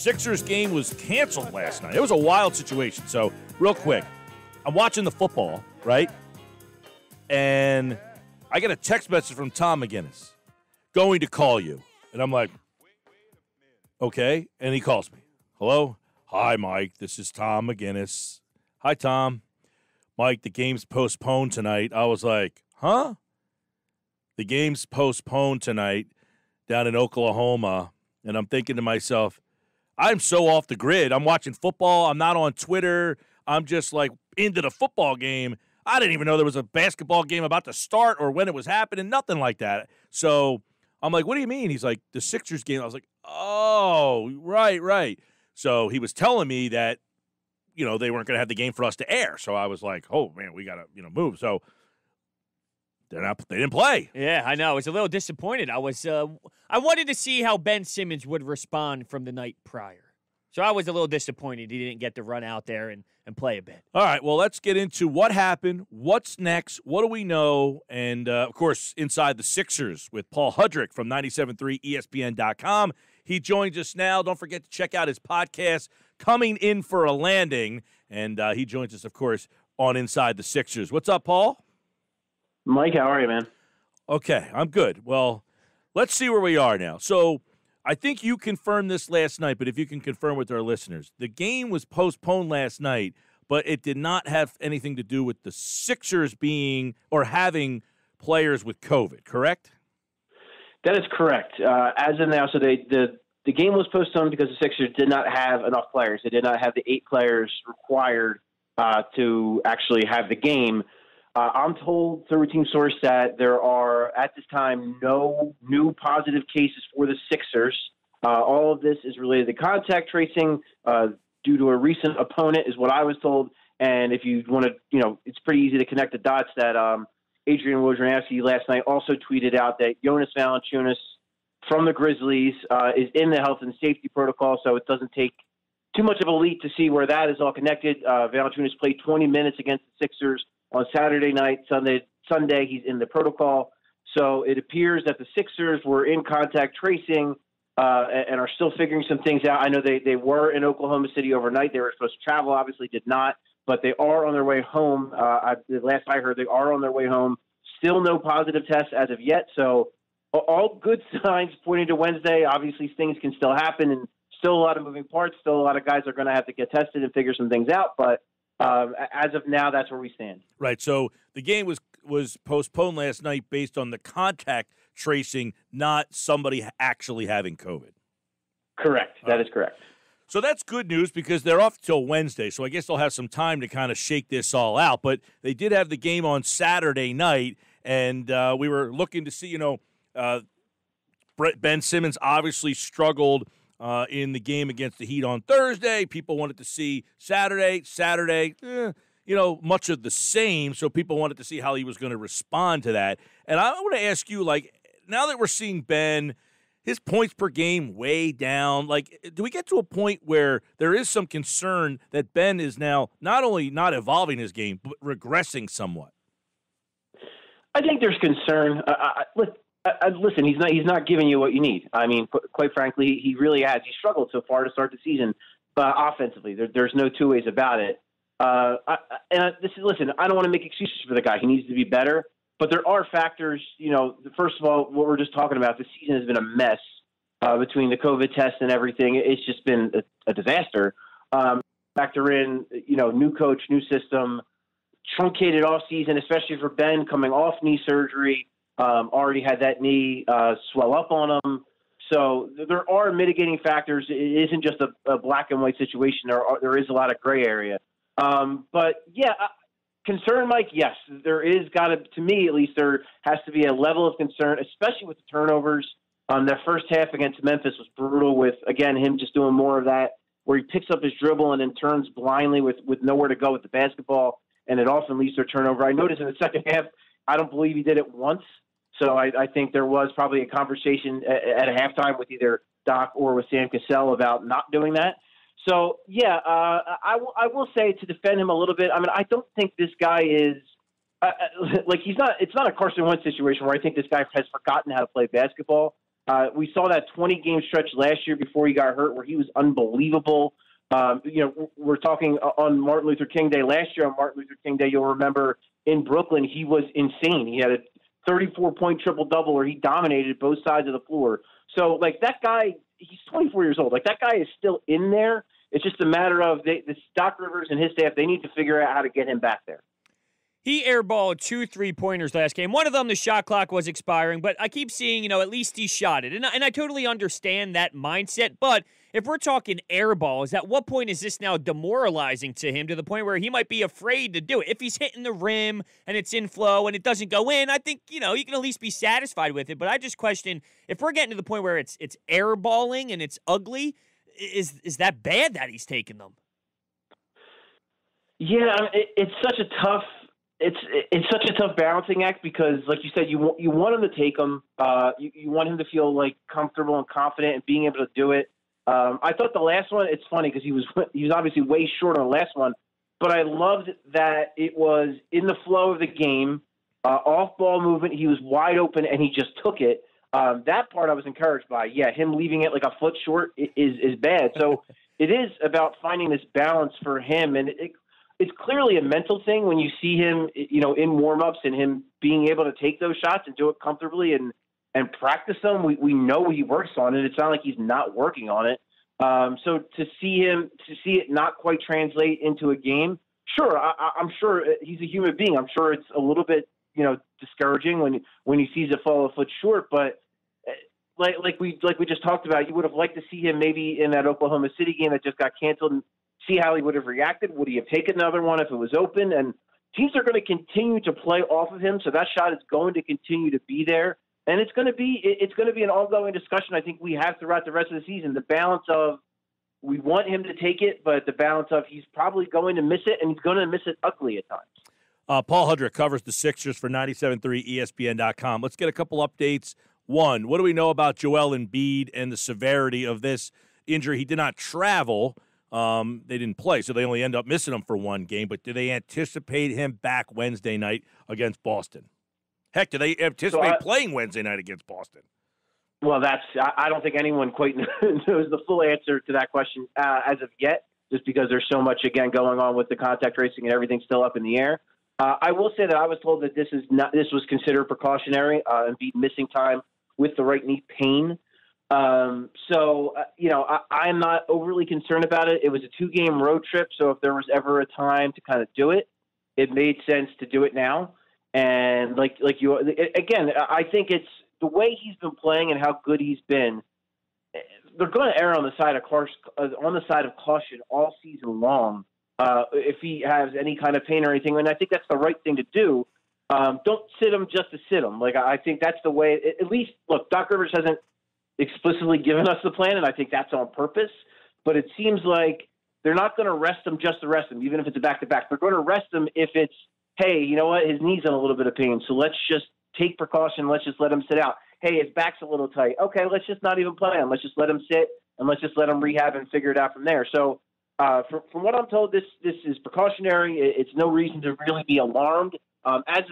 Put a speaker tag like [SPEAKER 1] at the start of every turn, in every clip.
[SPEAKER 1] Sixers game was canceled last night. It was a wild situation. So, real quick, I'm watching the football, right? And I get a text message from Tom McGinnis, going to call you. And I'm like, okay. And he calls me. Hello? Hi, Mike. This is Tom McGinnis. Hi, Tom. Mike, the game's postponed tonight. I was like, huh? The game's postponed tonight down in Oklahoma. And I'm thinking to myself, I'm so off the grid. I'm watching football. I'm not on Twitter. I'm just like into the football game. I didn't even know there was a basketball game about to start or when it was happening, nothing like that. So I'm like, what do you mean? He's like, the Sixers game. I was like, oh, right. So he was telling me that, they weren't going to have the game for us to air. So I was like, oh, man, we got to, move. So they didn't play.
[SPEAKER 2] Yeah, I know. I was a little disappointed. I wanted to see how Ben Simmons would respond from the night prior. So I was a little disappointed he didn't get to run out there and play a bit.
[SPEAKER 1] All right, well, let's get into what happened, what's next, what do we know, and, of course, Inside the Sixers with Paul Hudrick from 97.3 ESPN.com. He joins us now. Don't forget to check out his podcast, Coming In for a Landing, and he joins us, of course, on Inside the Sixers. What's up, Paul?
[SPEAKER 3] Mike, how are you, man?
[SPEAKER 1] Okay, I'm good. Well, let's see where we are now. So I think you confirmed this last night, but if you can confirm with our listeners, the game was postponed last night, but it did not have anything to do with the Sixers being or having players with COVID, correct?
[SPEAKER 3] That is correct. As of now, so the game was postponed because the Sixers did not have enough players. They did not have the 8 players required to actually have the game. I'm told through a team source that there are, at this time, no new positive cases for the Sixers. All of this is related to contact tracing due to a recent opponent, is what I was told. And if you want to, it's pretty easy to connect the dots that Adrian Wojnarowski last night also tweeted out that Jonas Valanciunas from the Grizzlies is in the health and safety protocol, so it doesn't take too much of a leap to see where that is all connected. Valanciunas played 20 minutes against the Sixers on Saturday night. Sunday, he's in the protocol. So it appears that the Sixers were in contact tracing and are still figuring some things out. I know they were in Oklahoma City overnight. They were supposed to travel, obviously did not, but they are on their way home. The last I heard, they are on their way home. Still no positive tests as of yet. So all good signs pointing to Wednesday. Obviously, things can still happen, and still a lot of moving parts. Still a lot of guys are going to have to get tested and figure some things out. But as of now, that's where we stand.
[SPEAKER 1] Right. So the game was postponed last night based on the contact tracing, not somebody actually having COVID.
[SPEAKER 3] Correct. That is correct.
[SPEAKER 1] So that's good news because they're off till Wednesday. So I guess they'll have some time to kind of shake this all out. But they did have the game on Saturday night, and we were looking to see, Ben Simmons obviously struggled in the game against the Heat on Thursday. People wanted to see Saturday, much of the same. So people wanted to see how he was going to respond to that. And I want to ask you, now that we're seeing Ben, his points per game way down, do we get to a point where there is some concern that Ben is now not only not evolving his game, but regressing somewhat?
[SPEAKER 3] I think there's concern. Listen, he's not giving you what you need. I mean, quite frankly, he really has. He struggled so far to start the season offensively. There's no two ways about it. Listen, I don't want to make excuses for the guy. He needs to be better. But there are factors, first of all, what we're just talking about, the season has been a mess between the COVID test and everything. It's just been a disaster. Factor in, new coach, new system, truncated off season, especially for Ben coming off knee surgery. Already had that knee swell up on him. So there are mitigating factors. It isn't just a black and white situation. There is a lot of gray area. Concern, Mike, yes. There is to me at least, there has to be a level of concern, especially with the turnovers. That first half against Memphis was brutal with, again, him just doing more of that, where he picks up his dribble and then turns blindly with nowhere to go with the basketball, and it often leads to a turnover. I noticed in the second half, I don't believe he did it once. So I think there was probably a conversation at a halftime with either Doc or with Sam Cassell about not doing that. So, I will say, to defend him a little bit, I mean, I don't think this guy is it's not a Carson Wentz situation where I think this guy has forgotten how to play basketball. We saw that 20-game stretch last year before he got hurt where he was unbelievable. We're talking on Martin Luther King Day. Last year on Martin Luther King Day, you'll remember in Brooklyn, he was insane. He had a 34-point triple-double where he dominated both sides of the floor. So, that guy, he's 24 years old. That guy is still in there. It's just a matter of Doc Rivers and his staff, they need to figure out how to get him back there.
[SPEAKER 2] He airballed 2 3-pointers last game. One of them, the shot clock was expiring, but I keep seeing, at least he shot it. And I totally understand that mindset, but if we're talking airballs, at what point is this now demoralizing to him to the point where he might be afraid to do it? If he's hitting the rim and it's in flow and it doesn't go in, I think, you can at least be satisfied with it. But I just question, if we're getting to the point where it's airballing and it's ugly, is that bad that he's taking them?
[SPEAKER 3] Yeah, it's such a tough it's such a tough balancing act because, like you said, you want him to take them. You want him to feel comfortable and confident and being able to do it. I thought the last one, it's funny because he was obviously way short on the last one, but I loved that it was in the flow of the game, off ball movement. He was wide open and he just took it. That part I was encouraged by. Yeah, him leaving it a foot short is bad. So it is about finding this balance for him, and it's clearly a mental thing when you see him, in warm-ups and him being able to take those shots and do it comfortably and practice them. We know he works on it. It's not like he's not working on it. So to see it not quite translate into a game, sure, I'm sure he's a human being. I'm sure it's a little bit, discouraging when he sees it fall a foot short. But like we just talked about, you would have liked to see him maybe in that Oklahoma City game that just got canceled and see how he would have reacted. Would he have taken another one if it was open? And teams are going to continue to play off of him, so that shot is going to continue to be there. And it's going to be an ongoing discussion I think we have throughout the rest of the season. The balance of we want him to take it, but the balance of he's probably going to miss it, and he's going to miss it ugly at times.
[SPEAKER 1] Paul Hudrick covers the Sixers for 97.3 ESPN.com. Let's get a couple updates. One, what do we know about Joel Embiid and the severity of this injury? He did not travel. They didn't play, so they only end up missing him for one game. But do they anticipate him back Wednesday night against Boston? Heck, do they anticipate playing Wednesday night against Boston?
[SPEAKER 3] Well, I don't think anyone quite knows the full answer to that question as of yet, just because there's so much, again, going on with the contact tracing and everything still up in the air. I will say that I was told that this was considered precautionary, and be missing time with the right knee pain. I'm not overly concerned about it. It was a 2-game road trip, so if there was ever a time to kind of do it, it made sense to do it now. And I think it's the way he's been playing and how good he's been. They're going to err on the side of caution all season long if he has any kind of pain or anything. And I think that's the right thing to do. Don't sit him just to sit him. I think that's the way. At least, look, Doc Rivers hasn't explicitly given us the plan, and I think that's on purpose. But it seems like they're not going to rest him just to rest him, even if it's a back-to-back. They're going to rest him if it's, hey, you know what, his knee's in a little bit of pain, so let's just take precaution. Let's just let him sit out. Hey, his back's a little tight. Okay, let's just not even play him. Let's just let him sit, and let's just let him rehab and figure it out from there. So from what I'm told, this is precautionary. It's no reason to really be alarmed. As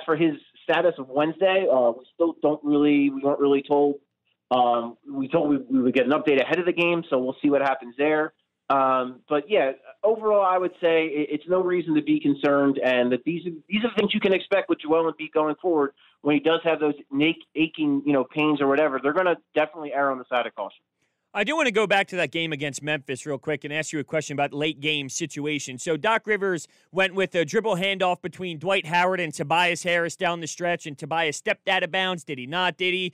[SPEAKER 3] for his status of Wednesday, we weren't really told. We told we would get an update ahead of the game, so we'll see what happens there. But yeah, overall, I would say it's no reason to be concerned, and that these are things you can expect with Joel Embiid going forward when he does have those aching, pains or whatever. They're going to definitely err on the side of caution.
[SPEAKER 2] I do want to go back to that game against Memphis real quick and ask you a question about late game situation. So Doc Rivers went with a dribble handoff between Dwight Howard and Tobias Harris down the stretch, and Tobias stepped out of bounds. Did he not? Did he?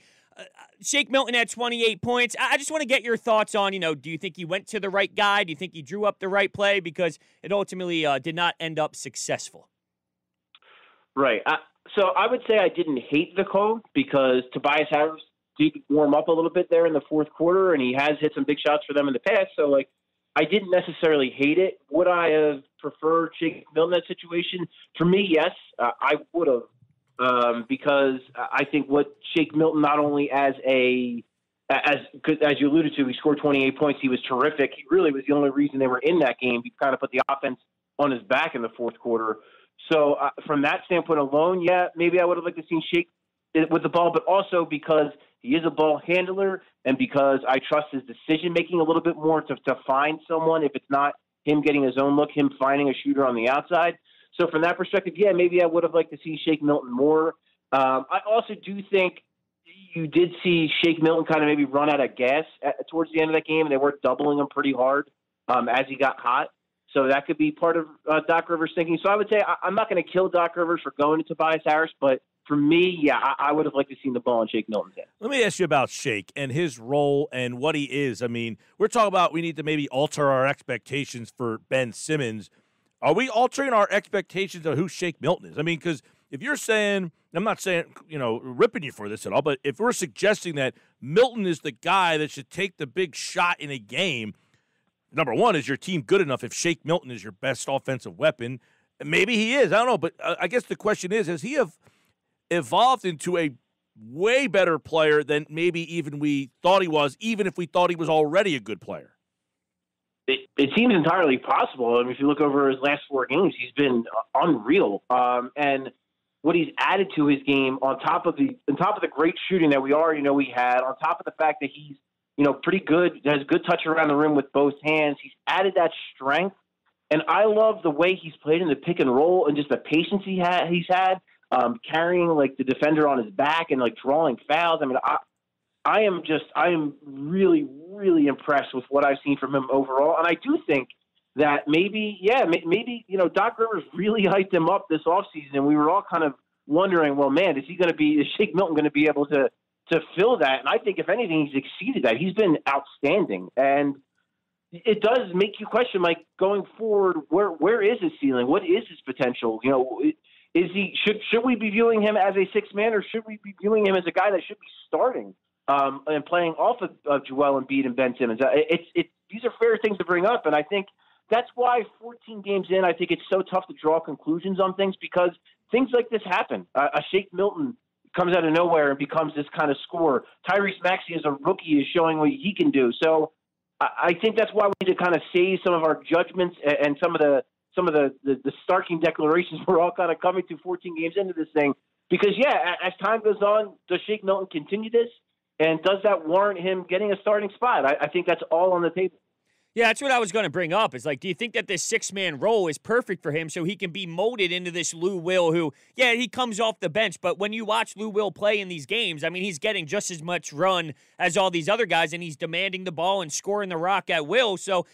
[SPEAKER 2] Shake Milton had 28 points. I just want to get your thoughts on, do you think he went to the right guy? Do you think he drew up the right play? Because it ultimately did not end up successful.
[SPEAKER 3] Right. So I would say I didn't hate the call because Tobias Harris did warm up a little bit there in the fourth quarter, and he has hit some big shots for them in the past. So, I didn't necessarily hate it. Would I have preferred Shake Milton in that situation? For me, yes, I would have. Because I think what Shake Milton, not only as you alluded to, he scored 28 points. He was terrific. He really was the only reason they were in that game. He kind of put the offense on his back in the fourth quarter. So from that standpoint alone, yeah, maybe I would have liked to see Shake with the ball, but also because he is a ball handler, and because I trust his decision-making a little bit more to find someone, if it's not him getting his own look, him finding a shooter on the outside. So from that perspective, yeah, maybe I would have liked to see Shake Milton more. I also do think you did see Shake Milton kind of maybe run out of gas towards the end of that game, and they were doubling him pretty hard as he got hot. So that could be part of Doc Rivers' thinking. So I would say I'm not going to kill Doc Rivers for going to Tobias Harris, but for me, yeah, I would have liked to see the ball in Shake Milton's hand.
[SPEAKER 1] Let me ask you about Shake and his role and what he is. I mean, we're talking about we need to maybe alter our expectations for Ben Simmons. Are we altering our expectations of who Shake Milton is? I mean, because if you're saying, I'm not saying, ripping you for this at all, but if we're suggesting that Milton is the guy that should take the big shot in a game, number one, is your team good enough if Shake Milton is your best offensive weapon? Maybe he is. I don't know. But I guess the question is, has he evolved into a way better player than maybe even we thought he was, even if we thought he was already a good player?
[SPEAKER 3] It seems entirely possible. I mean, if you look over his last 4 games, he's been unreal. And what he's added to his game on top of the great shooting that we already know he had, on top of the fact that he's pretty good, has good touch around the rim with both hands. He's added that strength, and I love the way he's played in the pick and roll and just the patience he's had, carrying like the defender on his back and like drawing fouls. I mean, I am really, really impressed with what I've seen from him overall, and I do think that maybe Doc Rivers really hyped him up this offseason, and we were all kind of wondering, well, man, is Shake Milton going to be able to fill that? And I think, if anything, he's exceeded that. He's been outstanding. And it does make you question, like, going forward, where is his ceiling? What is his potential? Should we be viewing him as a sixth man, or should we be viewing him as a guy that should be starting and playing off of Joel Embiid and Ben Simmons? These are fair things to bring up, and I think that's why 14 games in, I think it's so tough to draw conclusions on things, because things like this happen. A Shake Milton comes out of nowhere and becomes this kind of scorer. Tyrese Maxey as a rookie is showing what he can do. So I think that's why we need to kind of save some of our judgments and some of the starking declarations we're all kind of coming to 14 games into this thing. Because, yeah, as time goes on, does Shake Milton continue this? And does that warrant him getting a starting spot? I think that's all on the table.
[SPEAKER 2] Yeah, that's what I was going to bring up. Is like, do you think that this six-man role is perfect for him so he can be molded into this Lou Will who, yeah, he comes off the bench, but when you watch Lou Will play in these games, I mean, he's getting just as much run as all these other guys, and he's demanding the ball and scoring the rock at will. So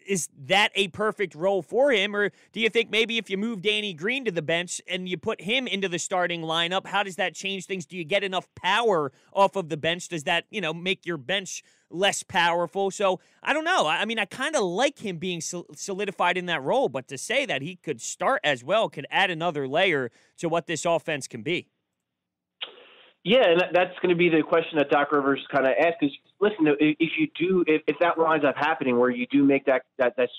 [SPEAKER 2] is that a perfect role for him? Or do you think maybe if you move Danny Green to the bench and you put him into the starting lineup, how does that change things? Do you get enough power off of the bench? Does that, make your bench less powerful? So I don't know. I mean, I kind of like him being solidified in that role, but to say that he could start as well could add another layer to what this offense can be.
[SPEAKER 3] Yeah, and that's going to be the question that Doc Rivers kind of asked. Because listen, if that winds up happening, where you do make that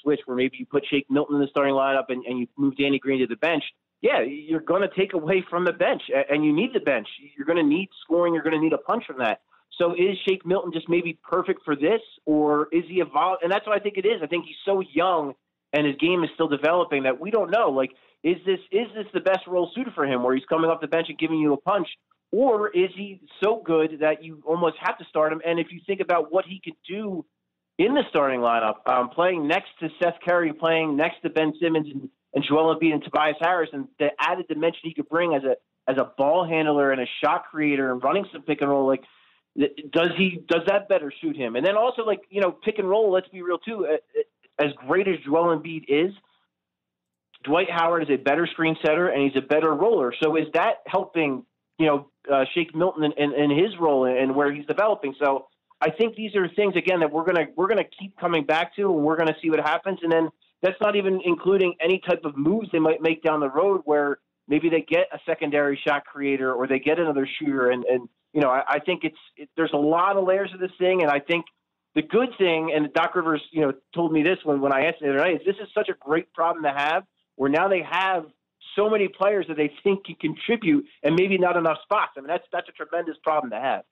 [SPEAKER 3] switch, where maybe you put Shake Milton in the starting lineup and you move Danny Green to the bench, yeah, you're going to take away from the bench, and you need the bench. You're going to need scoring. You're going to need a punch from that. So is Shake Milton just maybe perfect for this, or is he evolved? And that's what I think it is. I think he's so young and his game is still developing that we don't know. Like, is this the best role suited for him, where he's coming off the bench and giving you a punch? Or is he so good that you almost have to start him? And if you think about what he could do in the starting lineup, playing next to Seth Curry, playing next to Ben Simmons and Joel Embiid and Tobias Harris, and the added dimension he could bring as a ball handler and a shot creator and running some pick and roll, like, does that better suit him? And then also, like, pick and roll, let's be real too, as great as Joel Embiid is, Dwight Howard is a better screen setter and he's a better roller. So is that helping, Shake Milton in his role and where he's developing? So I think these are things, again, that we're gonna keep coming back to, and we're gonna see what happens. And then that's not even including any type of moves they might make down the road, where maybe they get a secondary shot creator or they get another shooter. And I think there's a lot of layers of this thing. And I think the good thing, and Doc Rivers, told me this when I asked him the other night, is this is such a great problem to have, where now they have so many players that they think can contribute and maybe not enough spots. I mean, that's a tremendous problem to have.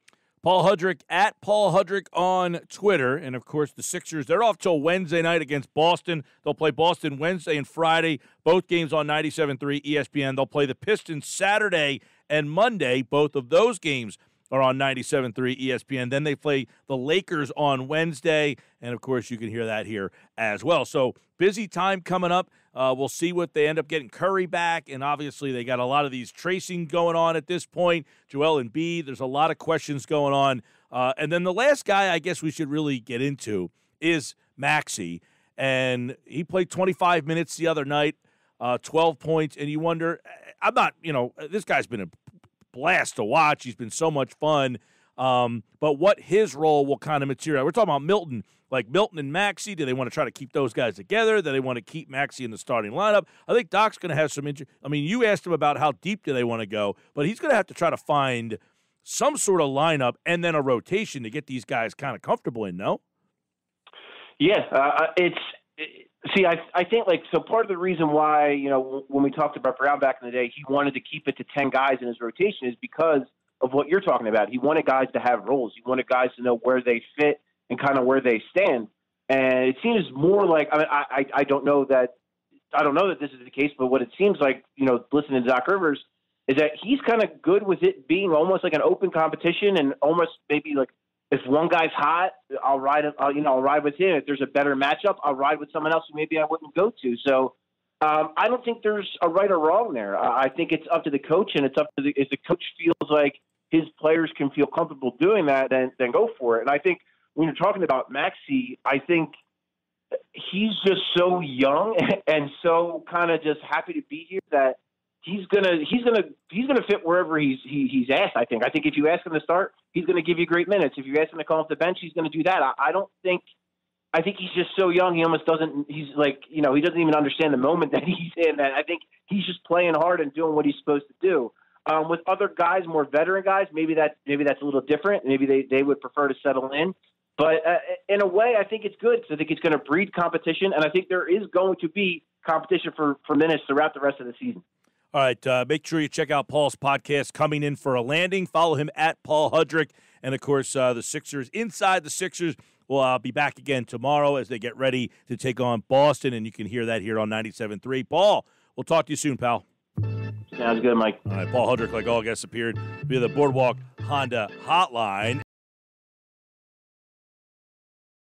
[SPEAKER 1] Paul Hudrick, at Paul Hudrick on Twitter. And, of course, the Sixers, they're off till Wednesday night against Boston. They'll play Boston Wednesday and Friday, both games on 97.3 ESPN. They'll play the Pistons Saturday and Monday, both of those games are on 97.3 ESPN. Then they play the Lakers on Wednesday, and, of course, you can hear that here as well. So busy time coming up. We'll see what they end up getting Curry back, and obviously they got a lot of these tracing going on at this point. Joel Embiid, there's a lot of questions going on. And then the last guy I guess we should really get into is Maxey, and he played 25 minutes the other night, 12 points, and you wonder, I'm not, this guy's been a blast to watch. He's been so much fun. But what his role will kind of materialize. We're talking about Milton, like Milton and Maxey. Do they want to try to keep those guys together? Do they want to keep Maxey in the starting lineup? I think Doc's going to have some you asked him about how deep do they want to go, but he's going to have to try to find some sort of lineup and then a rotation to get these guys kind of comfortable in, no?
[SPEAKER 3] Yeah, I think so part of the reason why, when we talked about Brown back in the day, he wanted to keep it to 10 guys in his rotation is because of what you're talking about. He wanted guys to have roles. He wanted guys to know where they fit and kind of where they stand. And it seems more like, I don't know that this is the case, but what it seems like, listening to Doc Rivers, is that he's kind of good with it being almost like an open competition and almost maybe like, if one guy's hot, I'll ride with him. If there's a better matchup, I'll ride with someone else who maybe I wouldn't go to. So I don't think there's a right or wrong there. I think it's up to the coach, and it's up to if the coach feels like his players can feel comfortable doing that, then go for it. And I think when you're talking about Maxey, I think he's just so young and so kind of just happy to be here that he's gonna fit wherever he's asked. I think if you ask him to start, he's gonna give you great minutes. If you ask him to come off the bench, he's gonna do that. I think he's just so young. He almost doesn't. He's like, he doesn't even understand the moment that he's in. And I think he's just playing hard and doing what he's supposed to do. With other guys, more veteran guys, maybe that's a little different. Maybe they would prefer to settle in. But in a way, I think it's good because I think it's going to breed competition, and I think there is going to be competition for minutes throughout the rest of the season.
[SPEAKER 1] All right, make sure you check out Paul's podcast, Coming In for a Landing. Follow him at Paul Hudrick. And, of course, the Sixers, Inside the Sixers, will be back again tomorrow as they get ready to take on Boston, and you can hear that here on 97.3. Paul, we'll talk to you soon, pal.
[SPEAKER 3] Sounds good, Mike.
[SPEAKER 1] All right, Paul Hudrick, like all guests, appeared via the Boardwalk Honda Hotline.